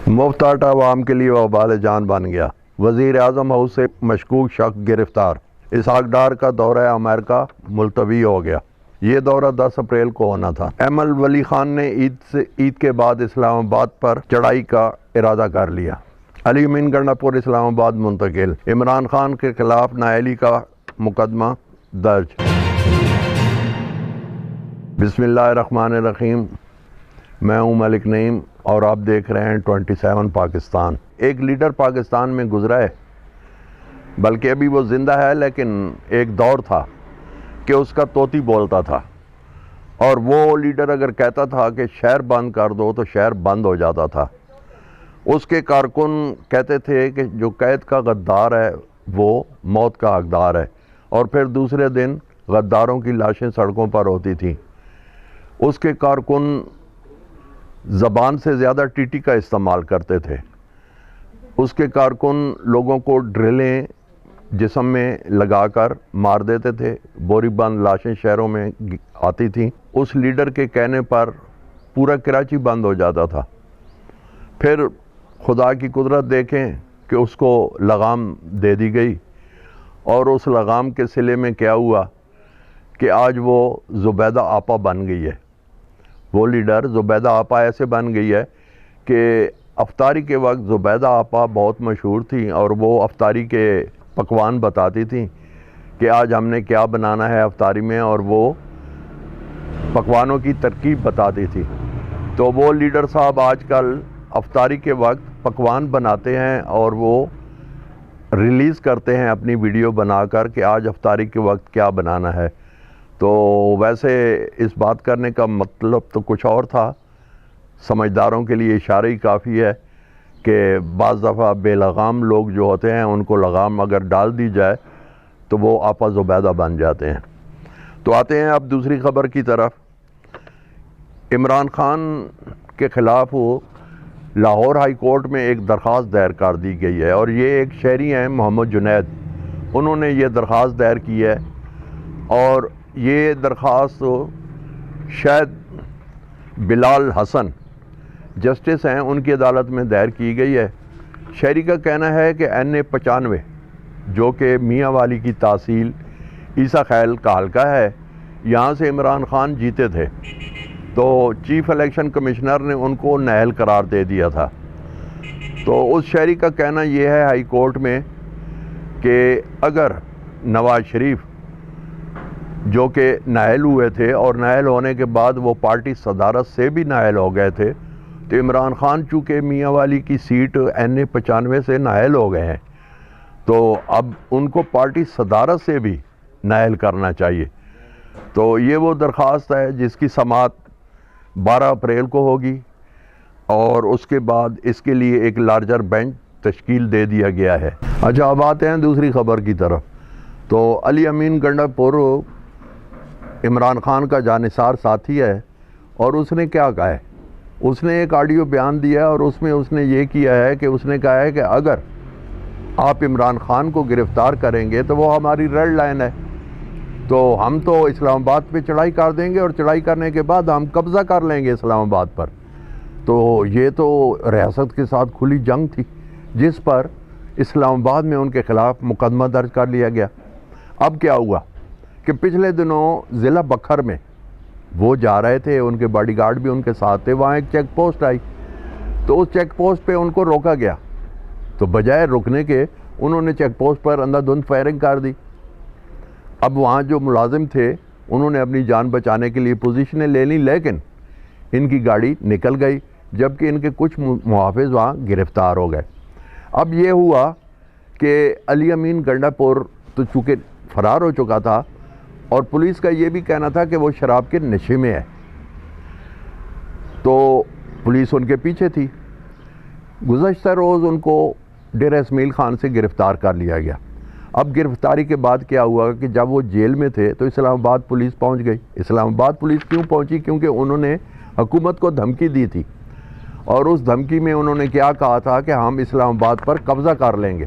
مفت عوام کے لیے وبال جان بن گیا۔ وزیر اعظم ہاؤس سے مشکوک شخص گرفتار۔ اسحاق ڈار کا دورہ امریکہ ملتوی ہو گیا۔ یہ دورہ 10 اپریل کو ہونا تھا۔ ایم ایل ولی خان نے عید کے بعد اسلام آباد پر چڑھائی کا ارادہ کر لیا۔ علی امین گنڈاپور اسلام آباد منتقل۔ عمران خان کے خلاف نااہلی کا مقدمہ درج۔ بسم اللہ الرحمن الرحیم۔ میں ہوں ملک نعیم اور آپ دیکھ رہے ہیں 27 پاکستان۔ ایک لیڈر پاکستان میں گزرا ہے، بلکہ ابھی وہ زندہ ہے، لیکن ایک دور تھا کہ اس کا طوطی بولتا تھا، اور وہ لیڈر اگر کہتا تھا کہ شہر بند کر دو تو شہر بند ہو جاتا تھا۔ اس کے کارکن کہتے تھے کہ جو قید کا غدار ہے وہ موت کا حقدار ہے، اور پھر دوسرے دن غداروں کی لاشیں سڑکوں پر ہوتی تھیں۔ اس کے کارکن زبان سے زیادہ ٹی ٹی کا استعمال کرتے تھے۔ اس کے کارکن لوگوں کو ڈرلیں جسم میں لگا کر مار دیتے تھے۔ بوری بند لاشیں شہروں میں آتی تھیں۔ اس لیڈر کے کہنے پر پورا کراچی بند ہو جاتا تھا۔ پھر خدا کی قدرت دیکھیں کہ اس کو لگام دے دی گئی، اور اس لگام کے صلے میں کیا ہوا کہ آج وہ زبیدہ آپا بن گئی ہے۔ وہ لیڈر زبیدہ آپا ایسے بن گئی ہے کہ افطاری کے وقت زبیدہ آپا بہت مشہور تھیں، اور وہ افطاری کے پکوان بتاتی تھیں کہ آج ہم نے کیا بنانا ہے افطاری میں، اور وہ پکوانوں کی ترکیب بتاتی تھی۔ تو وہ لیڈر صاحب آج کل افطاری کے وقت پکوان بناتے ہیں اور وہ ریلیز کرتے ہیں اپنی ویڈیو بنا کر کہ آج افطاری کے وقت کیا بنانا ہے۔ تو ویسے اس بات کرنے کا مطلب تو کچھ اور تھا، سمجھداروں کے لیے اشارہ ہی کافی ہے کہ بعض دفعہ بے لگام لوگ جو ہوتے ہیں ان کو لگام اگر ڈال دی جائے تو وہ آپا زبیدہ بن جاتے ہیں۔ تو آتے ہیں اب دوسری خبر کی طرف۔ عمران خان کے خلاف لاہور ہائی کورٹ میں ایک درخواست دائر کر دی گئی ہے، اور یہ ایک شہری ہیں محمد جنید، انہوں نے یہ درخواست دائر کی ہے، اور یہ درخواست شاید بلال حسن جسٹس ہیں ان کی عدالت میں دائر کی گئی ہے۔ شہری کا کہنا ہے کہ NA95 جو کہ میاں والی کی تحصیل عیسیٰ خیل کا حلقہ ہے، یہاں سے عمران خان جیتے تھے، تو چیف الیکشن کمشنر نے ان کو نااہل قرار دے دیا تھا۔ تو اس شہری کا کہنا یہ ہے ہائی کورٹ میں کہ اگر نواز شریف جو کہ نااہل ہوئے تھے، اور نااہل ہونے کے بعد وہ پارٹی صدارت سے بھی نااہل ہو گئے تھے، تو عمران خان چونکہ میاں والی کی سیٹ NA95 سے نااہل ہو گئے ہیں، تو اب ان کو پارٹی صدارت سے بھی نااہل کرنا چاہیے۔ تو یہ وہ درخواست ہے جس کی سماعت 12 اپریل کو ہوگی، اور اس کے بعد اس کے لیے ایک لارجر بینچ تشکیل دے دیا گیا ہے۔ اچھا، اب آتے ہیں دوسری خبر کی طرف۔ تو علی امین گنڈاپور عمران خان کا جانثار ساتھی ہے، اور اس نے کیا کہا ہے؟ اس نے ایک آڈیو بیان دیا ہے، اور اس میں اس نے یہ کیا ہے کہ اس نے کہا ہے کہ اگر آپ عمران خان کو گرفتار کریں گے تو وہ ہماری ریڈ لائن ہے، تو ہم تو اسلام آباد پہ چڑھائی کر دیں گے، اور چڑھائی کرنے کے بعد ہم قبضہ کر لیں گے اسلام آباد پر۔ تو یہ تو ریاست کے ساتھ کھلی جنگ تھی، جس پر اسلام آباد میں ان کے خلاف مقدمہ درج کر لیا گیا۔ اب کیا ہوا کہ پچھلے دنوں ضلع بکھر میں وہ جا رہے تھے، ان کے باڈی گارڈ بھی ان کے ساتھ تھے، وہاں ایک چیک پوسٹ آئی، تو اس چیک پوسٹ پہ ان کو روکا گیا، تو بجائے رکنے کے انہوں نے چیک پوسٹ پر اندھا دھند فائرنگ کر دی۔ اب وہاں جو ملازم تھے انہوں نے اپنی جان بچانے کے لیے پوزیشنیں لے لیں، لیکن ان کی گاڑی نکل گئی، جبکہ ان کے کچھ محافظ وہاں گرفتار ہو گئے۔ اب یہ ہوا کہ علی امین گنڈاپور تو چونکہ فرار ہو چکا تھا، اور پولیس کا یہ بھی کہنا تھا کہ وہ شراب کے نشے میں ہے، تو پولیس ان کے پیچھے تھی۔ گزشتہ روز ان کو ڈیرہ اسماعیل خان سے گرفتار کر لیا گیا۔ اب گرفتاری کے بعد کیا ہوا کہ جب وہ جیل میں تھے تو اسلام آباد پولیس پہنچ گئی۔ اسلام آباد پولیس کیوں پہنچی؟ کیونکہ انہوں نے حکومت کو دھمکی دی تھی، اور اس دھمکی میں انہوں نے کیا کہا تھا کہ ہم اسلام آباد پر قبضہ کر لیں گے۔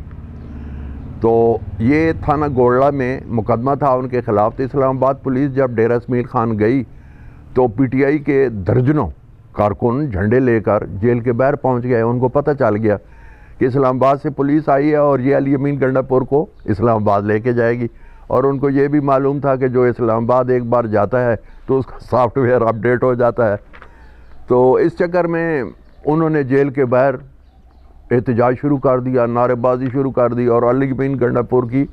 تو یہ تھانہ گولڑا میں مقدمہ تھا ان کے خلاف۔ تو اسلام آباد پولیس جب ڈیرہ اسماعیل خان گئی تو PTI کے درجنوں کارکن جھنڈے لے کر جیل کے باہر پہنچ گئے. ان کو پتہ چل گیا کہ اسلام آباد سے پولیس آئی ہے اور یہ علی امین گنڈا پور کو اسلام آباد لے کے جائے گی. اور ان کو یہ بھی معلوم تھا کہ جو اسلام آباد ایک بار جاتا ہے تو اس کا سافٹ ویئر اپڈیٹ ہو جاتا ہے. تو اس چکر میں انہوں نے جیل کے باہر احتجاج شروع کر دیا, نعرے بازی شروع کر دی اور علی امین گنڈا پور کی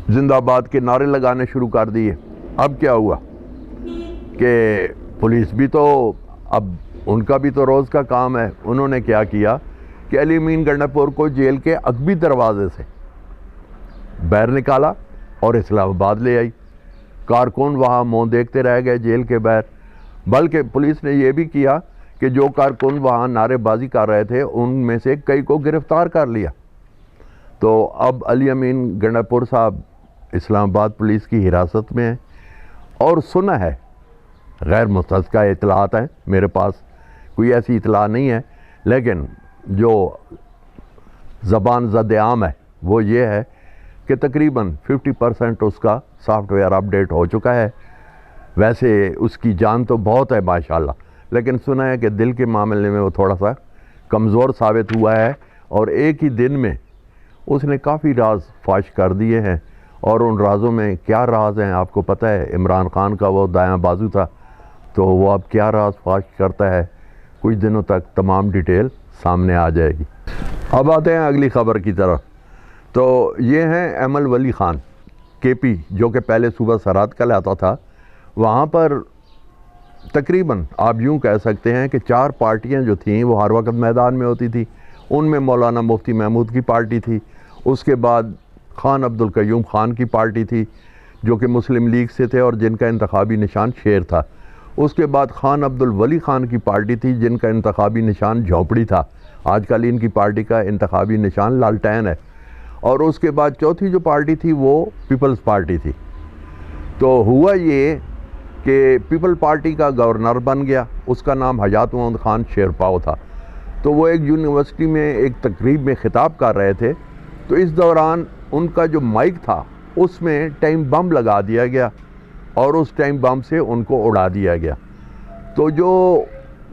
زندہ آباد کے نعرے لگانے شروع کر دیے. اب کیا ہوا کہ پولیس بھی تو اب ان کا بھی تو روز کا کام ہے. انہوں نے کیا کیا کہ علی امین گنڈا پور کو جیل کے عقبی دروازے سے باہر نکالا اور اسلام آباد لے آئی. کارکن وہاں منہ دیکھتے رہ گئے جیل کے باہر. بلکہ پولیس نے یہ بھی کیا کہ جو کارکن وہاں نعرے بازی کر رہے تھے ان میں سے کئی کو گرفتار کر لیا. تو اب علی امین گنڈا پور صاحب اسلام آباد پولیس کی حراست میں ہیں. اور سنا ہے, غیر مستقل اطلاعات ہیں, میرے پاس کوئی ایسی اطلاع نہیں ہے, لیکن جو زبان زد عام ہے وہ یہ ہے کہ تقریباً 50% اس کا سافٹ ویئر اپڈیٹ ہو چکا ہے. ویسے اس کی جان تو بہت ہے ماشاءاللہ, لیکن سنا ہے کہ دل کے معاملے میں وہ تھوڑا سا کمزور ثابت ہوا ہے اور ایک ہی دن میں اس نے کافی راز فاش کر دیے ہیں. اور ان رازوں میں کیا راز ہیں آپ کو پتہ ہے, عمران خان کا وہ دایاں بازو تھا, تو وہ اب کیا راز فاش کرتا ہے, کچھ دنوں تک تمام ڈیٹیل سامنے آ جائے گی. اب آتے ہیں اگلی خبر کی طرف. تو یہ ہیں ایمل ولی خان کے پی, جو کہ پہلے صوبہ سرحد کہلاتا تھا. وہاں پر تقریباً آپ یوں کہہ سکتے ہیں کہ 4 پارٹیاں جو تھیں وہ ہر وقت میدان میں ہوتی تھی. ان میں مولانا مفتی محمود کی پارٹی تھی, اس کے بعد خان عبد القیوم خان کی پارٹی تھی جو کہ مسلم لیگ سے تھے اور جن کا انتخابی نشان شیر تھا. اس کے بعد خان عبد الولی خان کی پارٹی تھی جن کا انتخابی نشان جھونپڑی تھا. آج کل ان کی پارٹی کا انتخابی نشان لالٹین ہے. اور اس کے بعد چوتھی جو پارٹی تھی وہ پیپلز پارٹی تھی. تو ہوا یہ کہ پیپل پارٹی کا گورنر بن گیا, اس کا نام حیات محمد خان شیرپاؤ تھا. تو وہ ایک یونیورسٹی میں ایک تقریب میں خطاب کر رہے تھے, تو اس دوران ان کا جو مائک تھا اس میں ٹائم بم لگا دیا گیا اور اس ٹائم بم سے ان کو اڑا دیا گیا. تو جو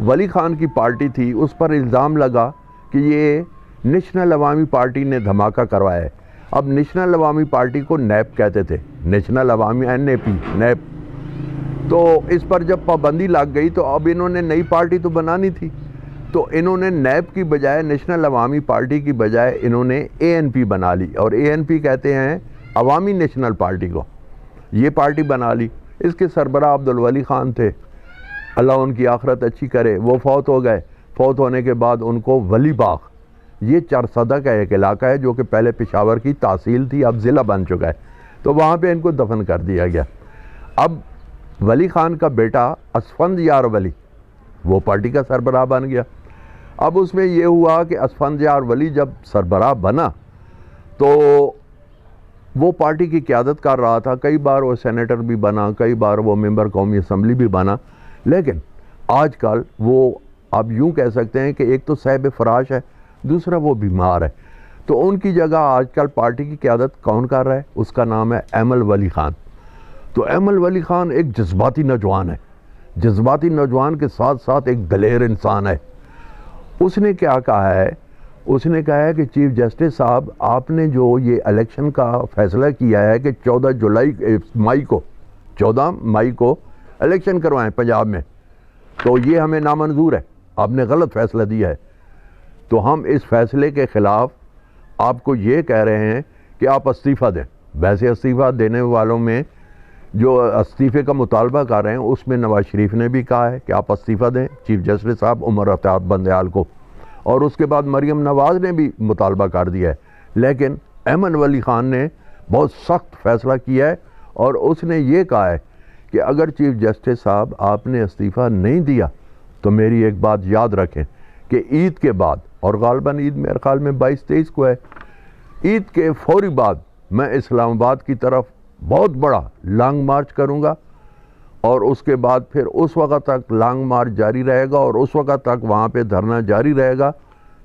ولی خان کی پارٹی تھی اس پر الزام لگا کہ یہ نیشنل عوامی پارٹی نے دھماکہ کروایا ہے. اب نیشنل عوامی پارٹی کو نیپ کہتے تھے, نیشنل عوامی NAP نیپ. تو اس پر جب پابندی لگ گئی تو اب انہوں نے نئی پارٹی تو بنانی تھی, تو انہوں نے نیپ کی بجائے نیشنل عوامی پارٹی کی بجائے انہوں نے ANP بنا لی. اور ANP کہتے ہیں عوامی نیشنل پارٹی کو, یہ پارٹی بنا لی. اس کے سربراہ عبد الولی خان تھے, اللہ ان کی آخرت اچھی کرے, وہ فوت ہو گئے. فوت ہونے کے بعد ان کو ولی باغ, یہ چرسدہ کا ایک علاقہ ہے جو کہ پہلے پشاور کی تحصیل تھی, اب ضلع بن چکا ہے, تو وہاں پہ ان کو دفن کر دیا گیا. اب ولی خان کا بیٹا اسفند یار ولی وہ پارٹی کا سربراہ بن گیا. اب اس میں یہ ہوا کہ اسفند یار ولی جب سربراہ بنا تو وہ پارٹی کی قیادت کر رہا تھا. کئی بار وہ سینیٹر بھی بنا, کئی بار وہ ممبر قومی اسمبلی بھی بنا, لیکن آج کل وہ آپ یوں کہہ سکتے ہیں کہ ایک تو صاحب فراش ہے, دوسرا وہ بیمار ہے. تو ان کی جگہ آج کل پارٹی کی قیادت کون کر رہا ہے, اس کا نام ہے ایمل ولی خان. تو ایمل ولی خان ایک جذباتی نوجوان ہے, جذباتی نوجوان کے ساتھ ساتھ ایک دلیر انسان ہے. اس نے کیا کہا ہے, اس نے کہا ہے کہ چیف جسٹس صاحب آپ نے جو یہ الیکشن کا فیصلہ کیا ہے کہ 14 مئی کو الیکشن کروائیں پنجاب میں, تو یہ ہمیں نامنظور ہے, آپ نے غلط فیصلہ دیا ہے. تو ہم اس فیصلے کے خلاف آپ کو یہ کہہ رہے ہیں کہ آپ استعفیٰ دیں. ویسے استعفیٰ دینے والوں میں جو استعفے کا مطالبہ کر رہے ہیں اس میں نواز شریف نے بھی کہا ہے کہ آپ استعفیٰ دیں چیف جسٹس صاحب عمر اطاعت بندیال کو, اور اس کے بعد مریم نواز نے بھی مطالبہ کر دیا ہے. لیکن ایمن ولی خان نے بہت سخت فیصلہ کیا ہے اور اس نے یہ کہا ہے کہ اگر چیف جسٹس صاحب آپ نے استعفیٰ نہیں دیا تو میری ایک بات یاد رکھیں کہ عید کے بعد, اور غالباً عید میرے خیال میں 22-23 کو ہے, عید کے فوری بعد میں اسلام آباد کی طرف بہت بڑا لانگ مارچ کروں گا, اور اس کے بعد پھر اس وقت تک لانگ مارچ جاری رہے گا اور اس وقت تک وہاں پہ دھرنا جاری رہے گا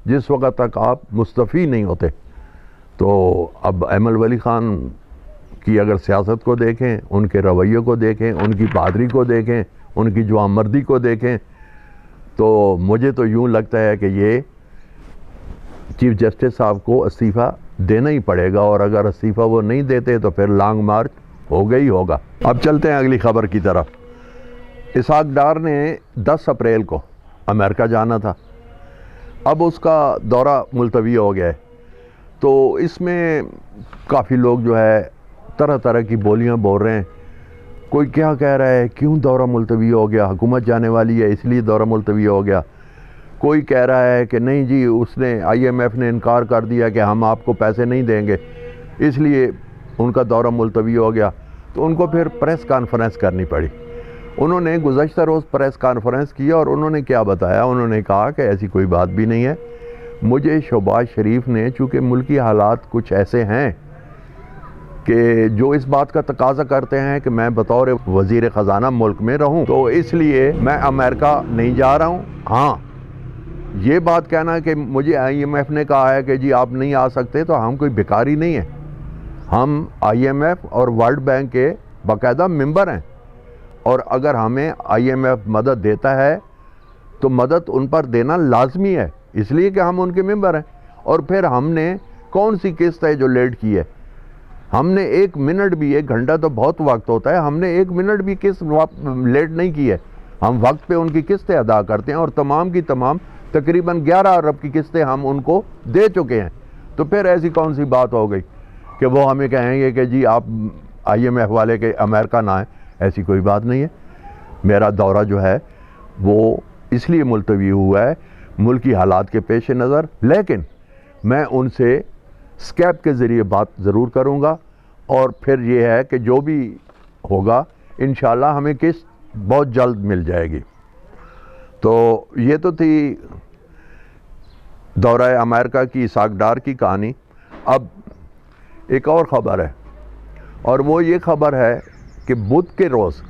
جس وقت تک آپ مستعفی نہیں ہوتے. تو اب ایمل ولی خان کی اگر سیاست کو دیکھیں, ان کے رویے کو دیکھیں, ان کی بہادری کو دیکھیں, ان کی جوان مردی کو دیکھیں, تو مجھے تو یوں لگتا ہے کہ یہ چیف جسٹس صاحب کو استعفیٰ دینا ہی پڑے گا، اور اگر استعفیٰ وہ نہیں دیتے تو پھر لانگ مارچ ہوگا ہی ہوگا۔ اب چلتے ہیں اگلی خبر کی طرف۔ اسحاق ڈار نے 10 اپریل کو امریکہ جانا تھا، اب اس کا دورہ ملتوی ہو گیا ہے، تو اس میں کافی لوگ جو ہے طرح طرح کی بولیاں بول رہے ہیں۔ کوئی کیا کہہ رہا ہے کیوں دورہ ملتوی ہو گیا، حکومت جانے والی ہے اس لیے دورہ ملتوی ہو گیا۔ کوئی کہہ رہا ہے کہ نہیں جی اس نے IMF نے انکار کر دیا کہ ہم آپ کو پیسے نہیں دیں گے اس لیے ان کا دورہ ملتوی ہو گیا، تو ان کو پھر پریس کانفرنس کرنی پڑی۔ انہوں نے گزشتہ روز پریس کانفرنس کی اور انہوں نے کیا بتایا، انہوں نے کہا کہ ایسی کوئی بات بھی نہیں ہے، مجھے شہباز شریف نے، چونکہ ملکی حالات کچھ ایسے ہیں کہ جو اس بات کا تقاضا کرتے ہیں کہ میں بطور وزیر خزانہ ملک میں رہوں، تو اس لیے میں امریکہ نہیں جا رہا ہوں۔ ہاں یہ بات کہنا کہ مجھے IMF نے کہا ہے کہ جی آپ نہیں آ سکتے، تو ہم کوئی بھکاری نہیں ہیں، ہم IMF اور ورلڈ بینک کے باقاعدہ ممبر ہیں، اور اگر ہمیں IMF مدد دیتا ہے تو مدد ان پر دینا لازمی ہے، اس لیے کہ ہم ان کے ممبر ہیں۔ اور پھر ہم نے کون سی قسط ہے جو لیٹ کی ہے؟ ہم نے 1 منٹ بھی، 1 گھنٹہ تو بہت وقت ہوتا ہے، ہم نے 1 منٹ بھی قسط لیٹ نہیں کی ہے، ہم وقت پہ ان کی قسطیں ادا کرتے ہیں، اور تمام کی تمام تقریباً 11 ارب کی قسطیں ہم ان کو دے چکے ہیں۔ تو پھر ایسی کون سی بات ہو گئی کہ وہ ہمیں کہیں گے کہ جی آپ IMF والے کے امریکہ نہ آئیں؟ ایسی کوئی بات نہیں ہے۔ میرا دورہ جو ہے وہ اس لیے ملتوی ہوا ہے ملکی حالات کے پیش نظر، لیکن میں ان سے اسکیپ کے ذریعے بات ضرور کروں گا، اور پھر یہ ہے کہ جو بھی ہوگا انشاءاللہ ہمیں قسط بہت جلد مل جائے گی۔ تو یہ تو تھی دورہ امریکہ کی اسحاق ڈار کی کہانی۔ اب ایک اور خبر ہے، اور وہ یہ خبر ہے کہ بدھ کے روز،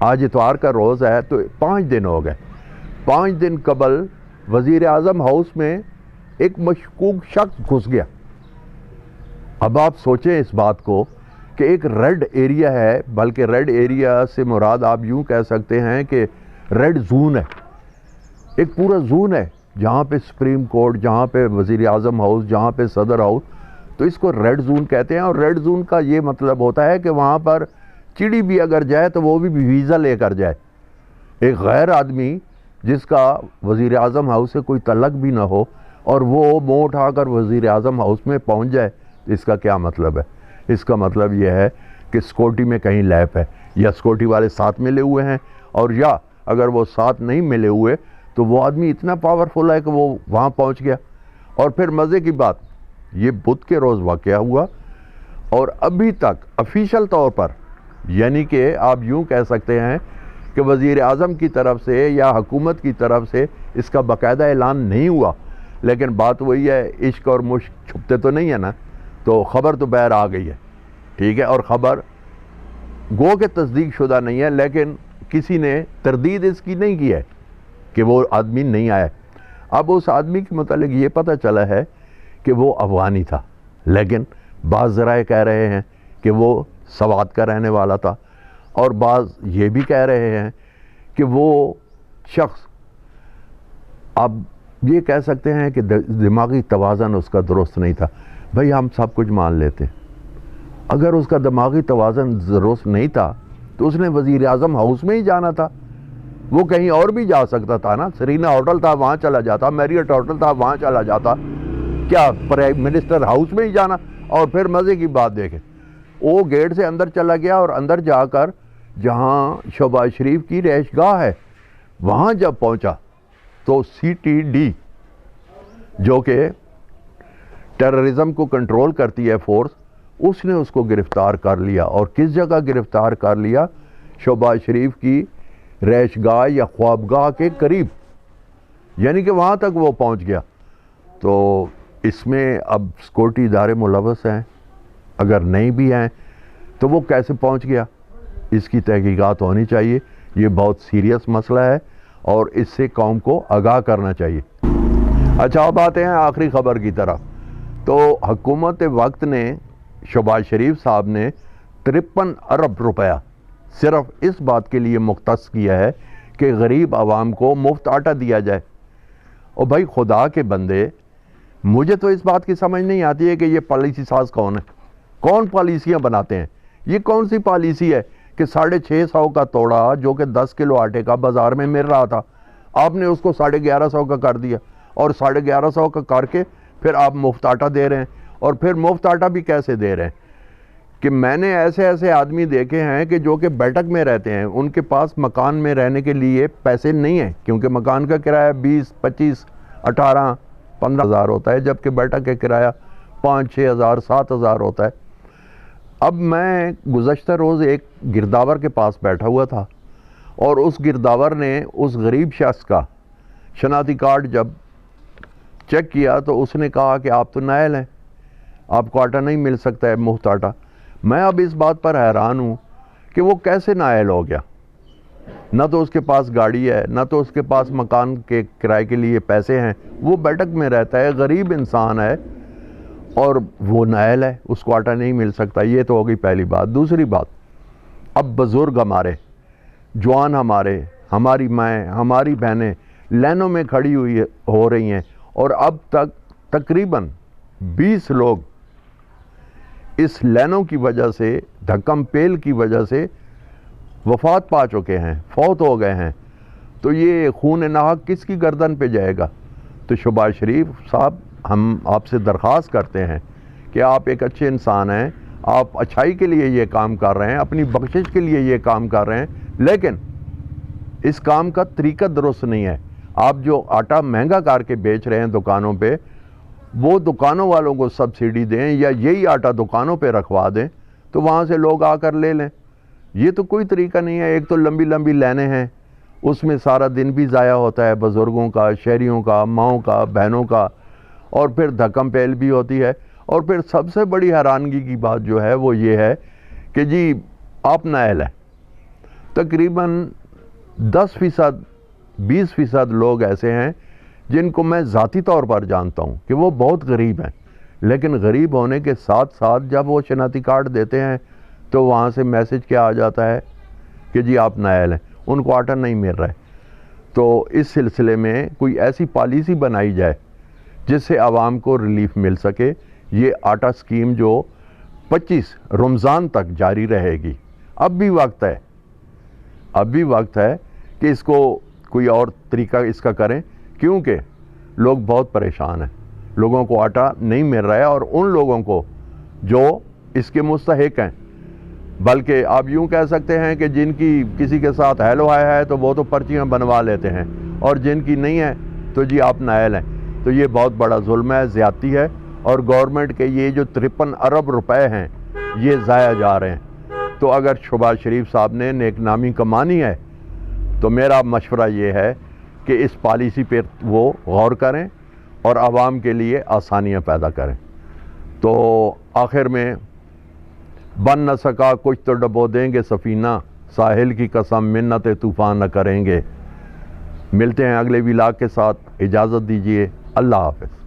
آج اتوار کا روز ہے، تو 5 دن ہو گئے، 5 دن قبل وزیر اعظم ہاؤس میں ایک مشکوک شخص گھس گیا۔ اب آپ سوچیں اس بات کو کہ ایک ریڈ ایریا ہے، بلکہ ریڈ ایریا سے مراد آپ یوں کہہ سکتے ہیں کہ ریڈ زون ہے، ایک پورا زون ہے جہاں پہ سپریم کورٹ، جہاں پہ وزیر اعظم ہاؤس، جہاں پہ صدر ہاؤس، تو اس کو ریڈ زون کہتے ہیں۔ اور ریڈ زون کا یہ مطلب ہوتا ہے کہ وہاں پر چڑی بھی اگر جائے تو وہ بھی ویزا لے کر جائے۔ ایک غیر آدمی جس کا وزیر اعظم ہاؤس سے کوئی تعلق بھی نہ ہو اور وہ منہ اٹھا کر وزیر اعظم ہاؤس میں پہنچ جائے، اس کا کیا مطلب ہے؟ اس کا مطلب یہ ہے کہ سیکورٹی میں کہیں لیپ ہے، یا سیکورٹی والے ساتھ ملے ہوئے ہیں، اور یا اگر وہ ساتھ نہیں ملے ہوئے تو وہ آدمی اتنا پاورفل ہے کہ وہ وہاں پہنچ گیا۔ اور پھر مزے کی بات، یہ بدھ کے روز واقعہ ہوا، اور ابھی تک افیشل طور پر، یعنی کہ آپ یوں کہہ سکتے ہیں کہ وزیر اعظم کی طرف سے یا حکومت کی طرف سے اس کا باقاعدہ اعلان نہیں ہوا، لیکن بات وہی ہے، عشق اور مشق چھپتے تو نہیں ہے نا، تو خبر تو باہر آ گئی ہے، ٹھیک ہے، اور خبر گو کہ تصدیق شدہ نہیں ہے، لیکن کسی نے تردید اس کی نہیں کی ہے کہ وہ آدمی نہیں آیا۔ اب اس آدمی کے متعلق یہ پتہ چلا ہے کہ وہ افغانی تھا، لیکن بعض ذرائع کہہ رہے ہیں کہ وہ سوات کا رہنے والا تھا، اور بعض یہ بھی کہہ رہے ہیں کہ وہ شخص، اب یہ کہہ سکتے ہیں کہ دماغی توازن اس کا درست نہیں تھا۔ بھئی ہم سب کچھ مان لیتے، اگر اس کا دماغی توازن درست نہیں تھا تو اس نے وزیر اعظم ہاؤس میں ہی جانا تھا، وہ کہیں اور بھی جا سکتا تھا نا، سرینا ہوٹل تھا وہاں چلا جاتا، میریٹ ہوٹل تھا وہاں چلا جاتا، کیا پرائم منسٹر ہاؤس میں ہی جانا؟ اور پھر مزے کی بات دیکھیں، وہ گیٹ سے اندر چلا گیا، اور اندر جا کر جہاں شہباز شریف کی رہائش گاہ ہے وہاں جب پہنچا تو CTD جو کہ ٹیررزم کو کنٹرول کرتی ہے فورس، اس نے اس کو گرفتار کر لیا۔ اور کس جگہ گرفتار کر لیا؟ شہباز شریف کی رہائش گاہ یا خوابگاہ کے قریب، یعنی کہ وہاں تک وہ پہنچ گیا۔ تو اس میں اب سیکورٹی ادارے ملوث ہیں، اگر نہیں بھی ہیں تو وہ کیسے پہنچ گیا؟ اس کی تحقیقات ہونی چاہیے، یہ بہت سیریس مسئلہ ہے اور اس سے قوم کو آگاہ کرنا چاہیے۔ اچھا اب آتے ہیں آخری خبر کی طرف۔ تو حکومت وقت نے، شہباز شریف صاحب نے 53 ارب روپیہ صرف اس بات کے لیے مختص کیا ہے کہ غریب عوام کو مفت آٹا دیا جائے. اور بھائی خدا کے بندے، مجھے تو اس بات کی سمجھ نہیں آتی ہے کہ یہ پالیسی ساز کون ہے، کون پالیسیاں بناتے ہیں. یہ کون سی پالیسی ہے کہ 650 کا توڑا جو کہ 10 کلو آٹے کا بازار میں مل رہا تھا، آپ نے اس کو 1150 کا کر دیا، اور 1150 کا کر کے پھر آپ مفت آٹا دے رہے ہیں. اور پھر مفت آٹا بھی کیسے دے رہے ہیں کہ میں نے ایسے آدمی دیکھے ہیں کہ جو کہ بیٹھک میں رہتے ہیں، ان کے پاس مکان میں رہنے کے لیے پیسے نہیں ہیں، کیونکہ مکان کا کرایہ 20 25 18 15 ہزار ہوتا ہے، جبکہ بیٹھک کا کرایہ 5 6 ہزار 7 ہزار ہوتا ہے. اب میں گزشتہ روز ایک گرداور کے پاس بیٹھا ہوا تھا، اور اس گرداور نے اس غریب شخص کا شناختی کارڈ جب چیک کیا تو اس نے کہا کہ آپ تو نائل ہیں، آپ کو آٹا نہیں مل سکتا ہے مفت آٹا. میں اب اس بات پر حیران ہوں کہ وہ کیسے نائل ہو گیا. نہ تو اس کے پاس گاڑی ہے، نہ تو اس کے پاس مکان کے کرائے کے لیے پیسے ہیں، وہ بیٹھک میں رہتا ہے، غریب انسان ہے، اور وہ نائل ہے، اس کو آٹا نہیں مل سکتا. یہ تو ہوگی پہلی بات. دوسری بات، اب بزرگ ہمارے، جوان ہمارے، ہماری مائیں، ہماری بہنیں لائنوں میں کھڑی ہو رہی ہیں، اور اب تک تقریباً 20 لوگ اس لائنوں کی وجہ سے، دھکم پیل کی وجہ سے وفات پا چکے ہیں، فوت ہو گئے ہیں. تو یہ خون ناحق کس کی گردن پہ جائے گا؟ تو شہباز شریف صاحب، ہم آپ سے درخواست کرتے ہیں کہ آپ ایک اچھے انسان ہیں، آپ اچھائی کے لیے یہ کام کر رہے ہیں، اپنی بخشش کے لیے یہ کام کر رہے ہیں، لیکن اس کام کا طریقہ درست نہیں ہے. آپ جو آٹا مہنگا کر کے بیچ رہے ہیں دکانوں پہ، وہ دکانوں والوں کو سبسڈی دیں، یا یہی آٹا دکانوں پہ رکھوا دیں تو وہاں سے لوگ آ کر لے لیں. یہ تو کوئی طریقہ نہیں ہے. ایک تو لمبی لمبی لائنیں ہیں، اس میں سارا دن بھی ضائع ہوتا ہے، بزرگوں کا، شہریوں کا، ماؤں کا، بہنوں کا، اور پھر دھکم پیل بھی ہوتی ہے. اور پھر سب سے بڑی حیرانگی کی بات جو ہے وہ یہ ہے کہ جی آپ نائل ہیں. تقریباً 10% 20% لوگ ایسے ہیں جن کو میں ذاتی طور پر جانتا ہوں کہ وہ بہت غریب ہیں، لیکن غریب ہونے کے ساتھ ساتھ جب وہ شناختی کارڈ دیتے ہیں تو وہاں سے میسج کیا آ جاتا ہے کہ جی آپ نائل ہیں، ان کو آٹا نہیں مل رہا ہے. تو اس سلسلے میں کوئی ایسی پالیسی بنائی جائے جس سے عوام کو ریلیف مل سکے. یہ آٹا سکیم جو 25 رمضان تک جاری رہے گی. اب بھی وقت ہے کہ اس کو کوئی اور طریقہ اس کا کریں، کیونکہ لوگ بہت پریشان ہیں، لوگوں کو آٹا نہیں مل رہا ہے. اور ان لوگوں کو جو اس کے مستحق ہیں، بلکہ آپ یوں کہہ سکتے ہیں کہ جن کی کسی کے ساتھ ہیلو ہائے ہے تو وہ تو پرچیاں بنوا لیتے ہیں، اور جن کی نہیں ہے تو جی آپ نائل ہیں. تو یہ بہت بڑا ظلم ہے، زیادتی ہے، اور گورنمنٹ کے یہ جو 53 ارب روپے ہیں یہ ضائع جا رہے ہیں. تو اگر شہباز شریف صاحب نے نیک نامی کمانی ہے تو میرا مشورہ یہ ہے کہ اس پالیسی پہ وہ غور کریں اور عوام کے لیے آسانیاں پیدا کریں. تو آخر میں، بن نہ سکا کچھ تو ڈبو دیں گے سفینہ، ساحل کی قسم منت طوفان نہ کریں گے. ملتے ہیں اگلے ولاگ کے ساتھ، اجازت دیجیے، اللہ حافظ.